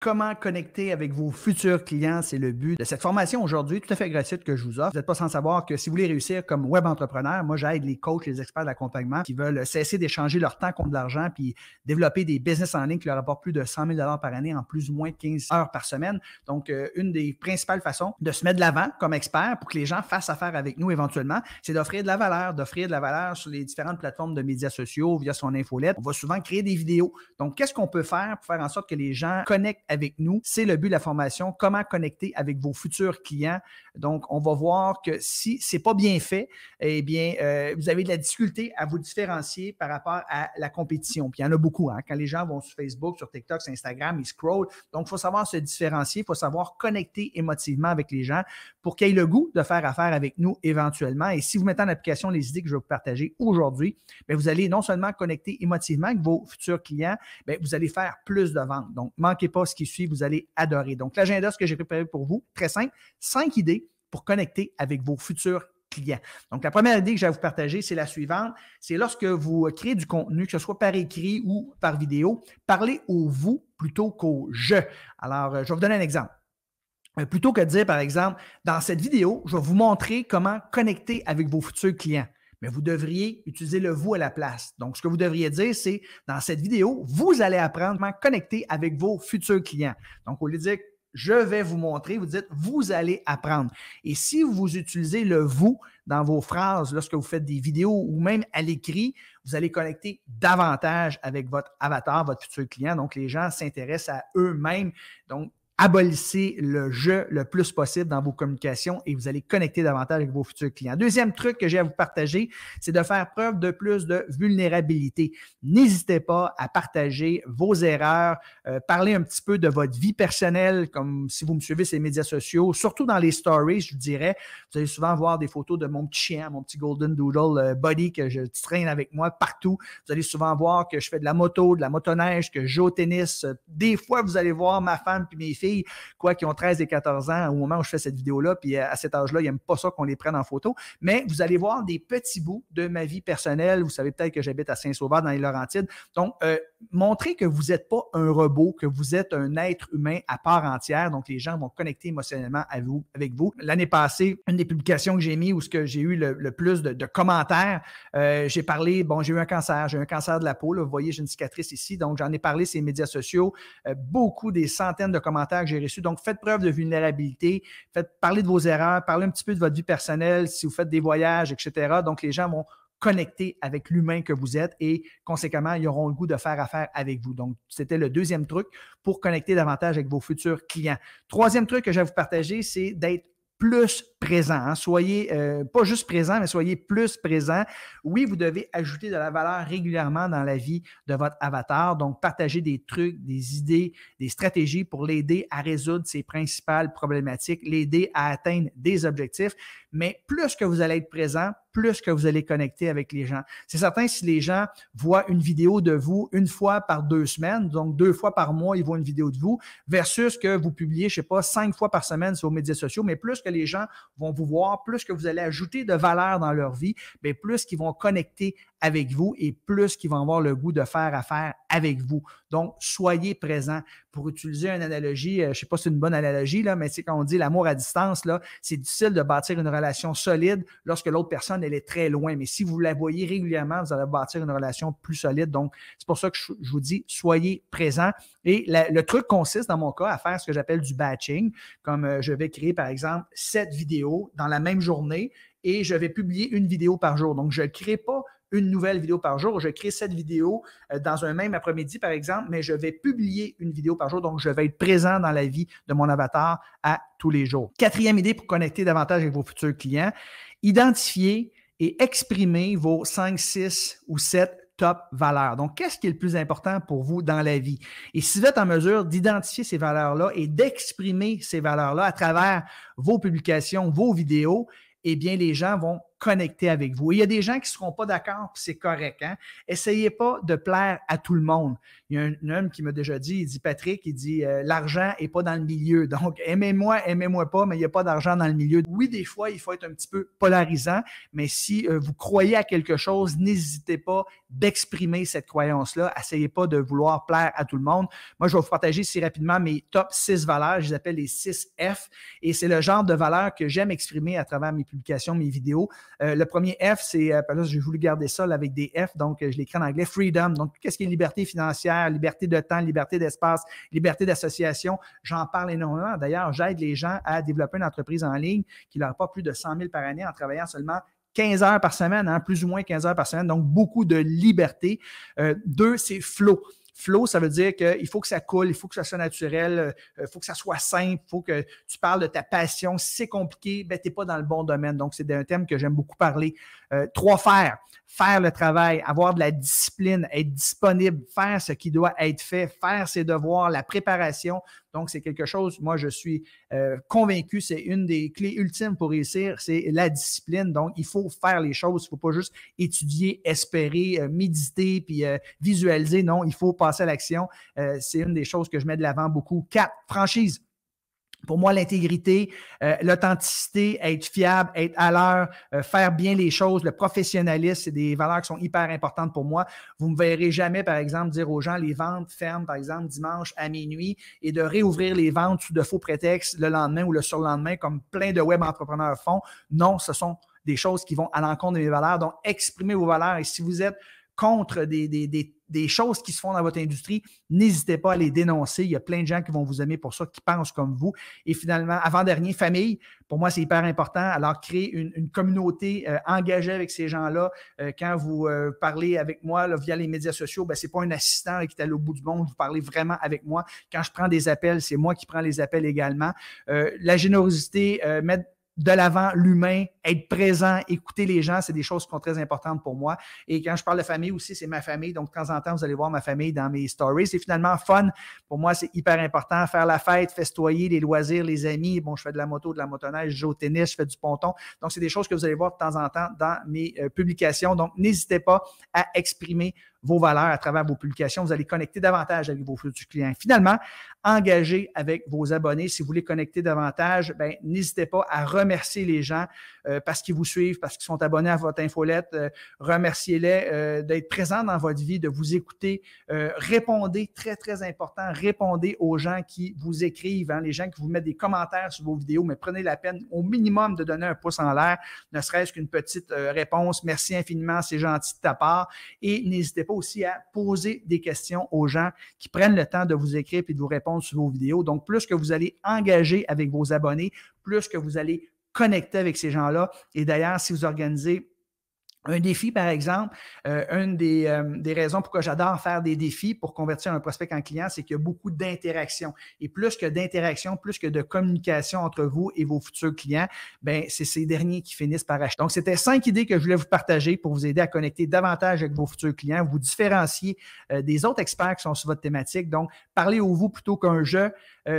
Comment connecter avec vos futurs clients, c'est le but de cette formation aujourd'hui, tout à fait gratuite que je vous offre. Vous n'êtes pas sans savoir que si vous voulez réussir comme web entrepreneur, moi j'aide les coachs, les experts d'accompagnement qui veulent cesser d'échanger leur temps contre de l'argent puis développer des business en ligne qui leur apportent plus de 100 000 par année en plus ou moins 15 heures par semaine. Donc, une des principales façons de se mettre de l'avant comme expert pour que les gens fassent affaire avec nous éventuellement, c'est d'offrir de la valeur sur les différentes plateformes de médias sociaux via son infolette. On va souvent créer des vidéos. Donc, qu'est-ce qu'on peut faire pour faire en sorte que les gens connectent avec nous? C'est le but de la formation. Comment connecter avec vos futurs clients? Donc, on va voir que si ce n'est pas bien fait, eh bien, vous avez de la difficulté à vous différencier par rapport à la compétition. Puis il y en a beaucoup. Hein? Quand les gens vont sur Facebook, sur TikTok, sur Instagram, ils scrollent. Donc, il faut savoir se différencier. Il faut savoir connecter émotivement avec les gens pour qu'ils aient le goût de faire affaire avec nous éventuellement. Et si vous mettez en application les idées que je vais vous partager aujourd'hui, bien, vous allez non seulement connecter émotivement avec vos futurs clients, bien, vous allez faire plus de ventes. Donc, ne manquez pas ce qui suit, vous allez adorer. Donc, l'agenda, ce que j'ai préparé pour vous, très simple, 5 idées pour connecter avec vos futurs clients. Donc, la première idée que je vais vous partager, c'est la suivante. C'est lorsque vous créez du contenu, que ce soit par écrit ou par vidéo, parlez au « vous » plutôt qu'au « je ». Alors, je vais vous donner un exemple. Plutôt que de dire, par exemple, dans cette vidéo, je vais vous montrer comment connecter avec vos futurs clients. Mais vous devriez utiliser le « vous » à la place. Donc, ce que vous devriez dire, c'est dans cette vidéo, vous allez apprendre comment connecter avec vos futurs clients. Donc, au lieu de dire je vais vous montrer, vous dites vous allez apprendre. Et si vous utilisez le « vous » dans vos phrases lorsque vous faites des vidéos ou même à l'écrit, vous allez connecter davantage avec votre avatar, votre futur client. Donc, les gens s'intéressent à eux-mêmes. Donc, abolissez le « je » le plus possible dans vos communications et vous allez connecter davantage avec vos futurs clients. Deuxième truc que j'ai à vous partager, c'est de faire preuve de plus de vulnérabilité. N'hésitez pas à partager vos erreurs, parler un petit peu de votre vie personnelle, comme si vous me suivez sur les médias sociaux, surtout dans les stories, je vous dirais. Vous allez souvent voir des photos de mon petit chien, mon petit Golden Doodle Buddy que je traîne avec moi partout. Vous allez souvent voir que je fais de la moto, de la motoneige, que je joue au tennis. Des fois, vous allez voir ma femme et mes filles quoi, qui ont 13 et 14 ans au moment où je fais cette vidéo-là, puis à cet âge-là, ils n'aiment pas ça qu'on les prenne en photo. Mais vous allez voir des petits bouts de ma vie personnelle. Vous savez peut-être que j'habite à Saint-Sauveur dans les Laurentides. Donc, montrez que vous n'êtes pas un robot, que vous êtes un être humain à part entière. Donc, les gens vont connecter émotionnellement avec vous. L'année passée, une des publications que j'ai mis où j'ai eu le plus de commentaires, j'ai parlé, bon, j'ai eu un cancer de la peau. Là, vous voyez, j'ai une cicatrice ici. Donc, j'en ai parlé sur les médias sociaux. Beaucoup, des centaines de commentaires que j'ai reçus. Donc, faites preuve de vulnérabilité, faites parler de vos erreurs, parlez un petit peu de votre vie personnelle, si vous faites des voyages, etc. Donc, les gens vont connecter avec l'humain que vous êtes et conséquemment, ils auront le goût de faire affaire avec vous. Donc, c'était le deuxième truc pour connecter davantage avec vos futurs clients. Troisième truc que je vais vous partager, c'est d'être plus présent. Hein. Soyez pas juste présent, mais soyez plus présent. Oui, vous devez ajouter de la valeur régulièrement dans la vie de votre avatar. Donc, partagez des trucs, des idées, des stratégies pour l'aider à résoudre ses principales problématiques, l'aider à atteindre des objectifs. Mais plus que vous allez être présent, plus que vous allez connecter avec les gens. C'est certain, si les gens voient une vidéo de vous une fois par 2 semaines, donc 2 fois par mois, ils voient une vidéo de vous, versus que vous publiez, je ne sais pas, 5 fois par semaine sur vos médias sociaux, mais plus que les gens vont vous voir, plus que vous allez ajouter de valeur dans leur vie, bien plus qu'ils vont connecter avec vous et plus qu'ils vont avoir le goût de faire affaire avec vous. Donc, soyez présents. Pour utiliser une analogie, je ne sais pas si c'est une bonne analogie, là, mais c'est quand on dit l'amour à distance, là, c'est difficile de bâtir une relation solide lorsque l'autre personne, elle est très loin. Mais si vous la voyez régulièrement, vous allez bâtir une relation plus solide. Donc, c'est pour ça que je vous dis, soyez présents. Et le truc consiste, dans mon cas, à faire ce que j'appelle du batching, comme je vais créer, par exemple, 7 vidéos dans la même journée et je vais publier une vidéo par jour. Donc, je ne crée pas une nouvelle vidéo par jour. Je crée 7 vidéos dans un même après-midi, par exemple, mais je vais publier une vidéo par jour. Donc, je vais être présent dans la vie de mon avatar à tous les jours. Quatrième idée pour connecter davantage avec vos futurs clients, identifiez et exprimer vos 5, 6 ou 7 top valeurs. Donc, qu'est-ce qui est le plus important pour vous dans la vie? Et si vous êtes en mesure d'identifier ces valeurs-là et d'exprimer ces valeurs-là à travers vos publications, vos vidéos, eh bien, les gens vont connecter avec vous. Et il y a des gens qui ne seront pas d'accord, puis c'est correct. Hein? Essayez pas de plaire à tout le monde. Il y a un homme qui m'a déjà dit, il dit, Patrick, il dit, l'argent n'est pas dans le milieu. Donc, aimez-moi pas, mais il n'y a pas d'argent dans le milieu. Oui, des fois, il faut être un petit peu polarisant, mais si vous croyez à quelque chose, n'hésitez pas d'exprimer cette croyance-là. Essayez pas de vouloir plaire à tout le monde. Moi, je vais vous partager ici rapidement mes top 6 valeurs. Je les appelle les 6 F. Et c'est le genre de valeurs que j'aime exprimer à travers mes publications, mes vidéos. Le premier F, c'est, là, j'ai voulu garder ça là, avec des F, donc je l'écris en anglais, freedom. Donc, qu'est-ce qui est liberté financière, liberté de temps, liberté d'espace, liberté d'association. J'en parle énormément. D'ailleurs, j'aide les gens à développer une entreprise en ligne qui leur apporte plus de 100 000 par année en travaillant seulement 15 heures par semaine, hein, plus ou moins 15 heures par semaine, donc beaucoup de liberté. 2, c'est flow. Flow, ça veut dire qu'il faut que ça coule, il faut que ça soit naturel, il faut que ça soit simple, il faut que tu parles de ta passion. Si c'est compliqué, ben, tu n'es pas dans le bon domaine. Donc, c'est un thème que j'aime beaucoup parler. 3, faire. Faire le travail, avoir de la discipline, être disponible, faire ce qui doit être fait, faire ses devoirs, la préparation. Donc, c'est quelque chose, moi, je suis convaincu, c'est une des clés ultimes pour réussir, c'est la discipline. Donc, il faut faire les choses. Il ne faut pas juste étudier, espérer, méditer, puis visualiser. Non, il faut passer à l'action. C'est une des choses que je mets de l'avant beaucoup. 4, franchise. Pour moi, l'intégrité, l'authenticité, être fiable, être à l'heure, faire bien les choses, le professionnalisme, c'est des valeurs qui sont hyper importantes pour moi. Vous ne me verrez jamais, par exemple, dire aux gens les ventes ferment, par exemple, dimanche à minuit et de réouvrir les ventes sous de faux prétextes le lendemain ou le surlendemain, comme plein de web entrepreneurs font. Non, ce sont des choses qui vont à l'encontre de mes valeurs. Donc, exprimez vos valeurs. Et si vous êtes contre des choses qui se font dans votre industrie, n'hésitez pas à les dénoncer. Il y a plein de gens qui vont vous aimer pour ça, qui pensent comme vous. Et finalement, avant-dernier, famille. Pour moi, c'est hyper important. Alors, créer une communauté engagée avec ces gens-là. Quand vous parlez avec moi là, via les médias sociaux, ben, ce n'est pas un assistant là, qui est allé au bout du monde. Vous parlez vraiment avec moi. Quand je prends des appels, c'est moi qui prends les appels également. La générosité, mettre de l'avant l'humain, être présent, écouter les gens, c'est des choses qui sont très importantes pour moi. Et quand je parle de famille aussi, c'est ma famille. Donc, de temps en temps, vous allez voir ma famille dans mes stories. C'est finalement fun. Pour moi, c'est hyper important. Faire la fête, festoyer, les loisirs, les amis. Bon, je fais de la moto, de la motoneige, je joue au tennis, je fais du ponton. Donc, c'est des choses que vous allez voir de temps en temps dans mes publications. Donc, n'hésitez pas à exprimer vos valeurs à travers vos publications. Vous allez connecter davantage avec vos futurs clients. Finalement, engagez avec vos abonnés. Si vous voulez connecter davantage, ben, n'hésitez pas à remercier les gens parce qu'ils vous suivent, parce qu'ils sont abonnés à votre infolette. Remerciez-les d'être présents dans votre vie, de vous écouter. Répondez, très, très important, répondez aux gens qui vous écrivent, hein, les gens qui vous mettent des commentaires sur vos vidéos, mais prenez la peine au minimum de donner un pouce en l'air, ne serait-ce qu'une petite réponse. Merci infiniment, c'est gentil de ta part. Et n'hésitez pas aussi à poser des questions aux gens qui prennent le temps de vous écrire et de vous répondre sur vos vidéos. Donc, plus que vous allez engager avec vos abonnés, plus que vous allez connecter avec ces gens-là. Et d'ailleurs, si vous organisez un défi, par exemple, une des raisons pourquoi j'adore faire des défis pour convertir un prospect en client, c'est qu'il y a beaucoup d'interaction. Et plus que d'interaction, plus que de communication entre vous et vos futurs clients, ben c'est ces derniers qui finissent par acheter. Donc, c'était 5 idées que je voulais vous partager pour vous aider à connecter davantage avec vos futurs clients, vous différencier des autres experts qui sont sur votre thématique. Donc, parlez au vous plutôt qu'un je.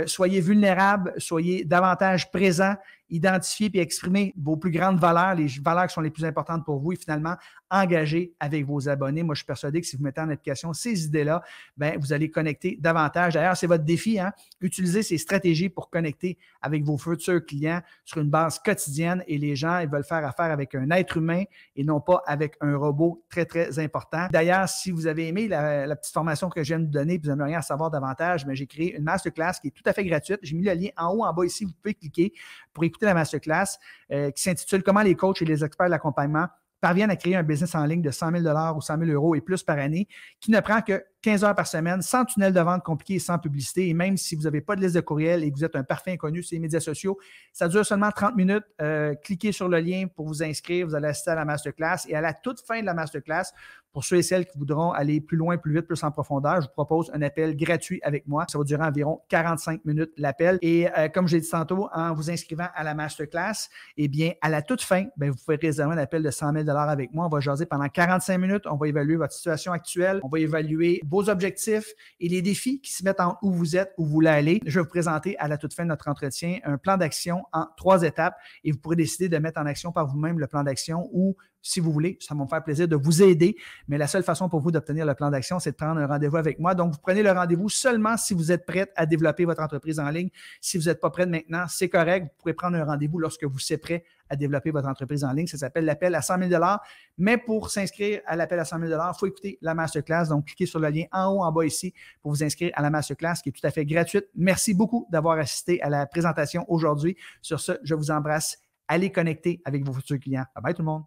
Soyez vulnérables, soyez davantage présents, identifiez et exprimez vos plus grandes valeurs, les valeurs qui sont les plus importantes pour vous et finalement, engagez avec vos abonnés. Moi, je suis persuadé que si vous mettez en application ces idées-là, ben, vous allez connecter davantage. D'ailleurs, c'est votre défi, hein? Utilisez ces stratégies pour connecter avec vos futurs clients sur une base quotidienne et les gens, ils veulent faire affaire avec un être humain et non pas avec un robot très, très important. D'ailleurs, si vous avez aimé la petite formation que je viens de vous donner et que vous aimeriez en savoir davantage, mais j'ai créé une masterclass qui est tout à fait gratuite. J'ai mis le lien en haut, en bas ici. Vous pouvez cliquer pour écouter la masterclass qui s'intitule « Comment les coachs et les experts de l'accompagnement parviennent à créer un business en ligne de 100 000 $ ou 100 000 € et plus par année, qui ne prend que 15 heures par semaine, sans tunnel de vente compliqué et sans publicité. Et même si vous n'avez pas de liste de courriel et que vous êtes un parfait inconnu sur les médias sociaux, ça dure seulement 30 minutes. Cliquez sur le lien pour vous inscrire. Vous allez assister à la masterclass. Et à la toute fin de la masterclass, Pour ceux et celles qui voudront aller plus loin, plus vite, plus en profondeur, je vous propose un appel gratuit avec moi. Ça va durer environ 45 minutes l'appel. Et comme je l'ai dit tantôt, en vous inscrivant à la masterclass, eh bien, à la toute fin, bien, vous pouvez réserver un appel de 100 000 avec moi. On va jaser pendant 45 minutes. On va évaluer votre situation actuelle. On va évaluer vos objectifs et les défis qui se mettent en où vous êtes, où vous voulez aller. Je vais vous présenter à la toute fin de notre entretien un plan d'action en 3 étapes et vous pourrez décider de mettre en action par vous-même le plan d'action ou si vous voulez, ça va me faire plaisir de vous aider, mais la seule façon pour vous d'obtenir le plan d'action, c'est de prendre un rendez-vous avec moi. Donc, vous prenez le rendez-vous seulement si vous êtes prête à développer votre entreprise en ligne. Si vous n'êtes pas prête maintenant, c'est correct. Vous pourrez prendre un rendez-vous lorsque vous serez prêt à développer votre entreprise en ligne. Ça s'appelle l'appel à 100 000 $. Mais pour s'inscrire à l'appel à 100 000 $, il faut écouter la masterclass. Donc, cliquez sur le lien en haut, en bas ici pour vous inscrire à la masterclass qui est tout à fait gratuite. Merci beaucoup d'avoir assisté à la présentation aujourd'hui. Sur ce, je vous embrasse. Allez connecter avec vos futurs clients. Bye bye tout le monde.